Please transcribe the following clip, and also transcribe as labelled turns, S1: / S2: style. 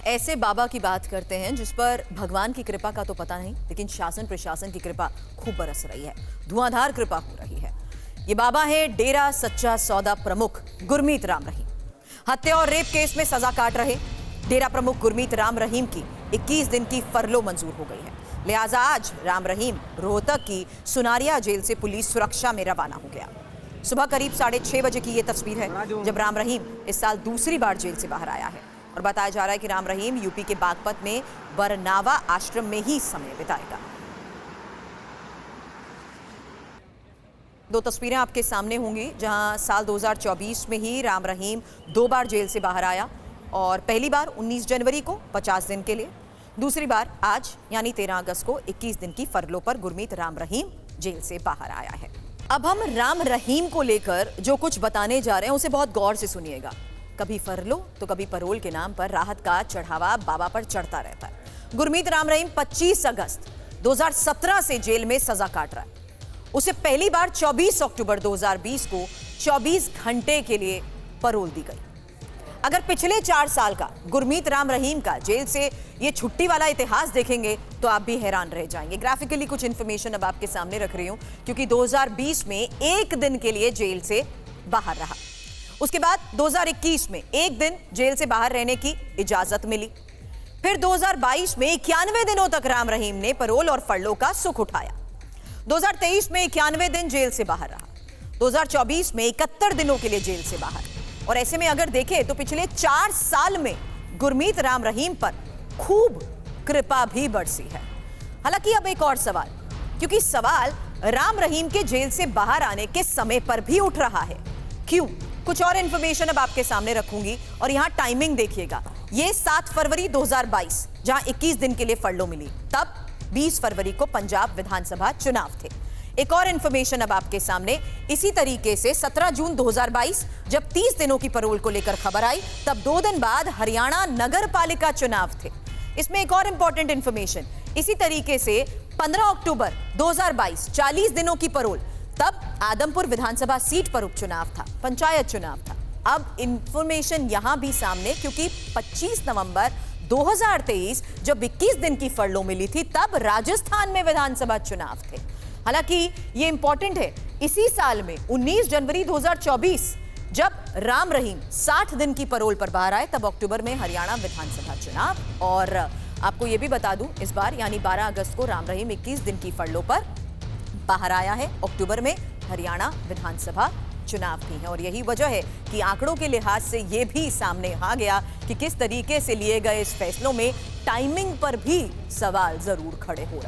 S1: ऐसे बाबा की बात करते हैं जिस पर भगवान की कृपा का तो पता नहीं, लेकिन शासन प्रशासन की कृपा खूब बरस रही है, धुआंधार कृपा हो रही है। ये बाबा है डेरा सच्चा सौदा प्रमुख गुरमीत राम रहीम। हत्या और रेप केस में सजा काट रहे डेरा प्रमुख गुरमीत राम रहीम की 21 दिन की फरलो मंजूर हो गई है। लिहाजा आज राम रहीम रोहतक की सुनारिया जेल से पुलिस सुरक्षा में रवाना हो गया। सुबह करीब 6:30 बजे की ये तस्वीर है जब राम रहीम इस साल दूसरी बार जेल से बाहर आया है और बताया जा रहा है कि राम रहीम यूपी के बागपत में बरनावा आश्रम में ही समय बिताएगा। दो तस्वीरें आपके सामने होंगी जहां साल 2024 में ही राम रहीम 2 बार जेल से बाहर आया और पहली बार 19 जनवरी को 50 दिन के लिए, दूसरी बार आज यानी 13 अगस्त को 21 दिन की फरलो पर गुरमीत राम रहीम जेल से बाहर आया है। अब हम राम रहीम को लेकर जो कुछ बताने जा रहे हैं उसे बहुत गौर से सुनिएगा। कभी फरलो तो कभी परोल के नाम पर राहत का चढ़ावा बाबा पर चढ़ता रहता है। गुरमीत राम रहीम 25 अगस्त 2017 से जेल में सजा काट रहा है। उसे पहली बार 24 अक्टूबर 2020 को 24 घंटे के लिए परोल दी गई। अगर पिछले 4 साल का गुरमीत राम रहीम का जेल से ये छुट्टी वाला इतिहास देखेंगे तो आप भी हैरान रह जाएंगे। ग्राफिकली कुछ इंफॉर्मेशन अब आपके सामने रख रही हूं क्योंकि 2020 में 1 दिन के लिए जेल से बाहर रहा। उसके बाद 2021 में 1 दिन जेल से बाहर रहने की इजाजत मिली। फिर 2022 में 91 दिनों तक राम रहीम ने परोल और फरलो का सुख उठाया। 2023 में 91 दिन जेल से बाहर रहा। 2024 में 71 दिनों के लिए जेल से बाहर। और ऐसे में अगर देखें तो पिछले 4 साल में गुरमीत राम रहीम पर खूब कृपा भी बरसी है। हालांकि अब एक और सवाल, क्योंकि सवाल राम रहीम के जेल से बाहर आने के समय पर भी उठ रहा है। क्यों? कुछ और इंफॉर्मेशन अब आपके सामने रखूंगी और यहां टाइमिंग देखिएगा। ये 7 फरवरी 2022 जहां 21 दिन के लिए फरलो मिली, तब 20 फरवरी को पंजाब विधानसभा चुनाव थे। एक और इंफॉर्मेशन अब आपके सामने, इसी तरीके से 17 जून 2022 जब 30 दिनों की परोल को लेकर खबर आई, तब 2 दिन बाद हरियाणा नगर पालिका चुनाव थे। इसमें एक और इंपॉर्टेंट इंफॉर्मेशन, इसी तरीके से 15 अक्टूबर 2022 40 दिनों की परोल, तब आदमपुर विधानसभा सीट पर उपचुनाव था, पंचायत चुनाव था। अब इंफॉर्मेशन यहां भी सामने, क्योंकि 25 नवंबर 2023 जब 21 दिन की फरलो मिली थी, तब राजस्थान में विधानसभा चुनाव थे। हालांकि ये इंपॉर्टेंट है, इसी साल में 19 जनवरी 2024 जब राम रहीम 60 दिन की परोल पर बाहर आए, तब अक्टूबर में हरियाणा विधानसभा चुनाव। और आपको ये भी बता दूं, इस बार यानी 12 अगस्त को राम रहीम 21 दिन की फरलो पर बाहर आया है। अक्टूबर में हरियाणा विधानसभा चुनाव भी है और यही वजह है कि आंकड़ों के लिहाज से यह भी सामने आ गया कि किस तरीके से लिए गए इस फैसलों में टाइमिंग पर भी सवाल जरूर खड़े हो रहे हैं।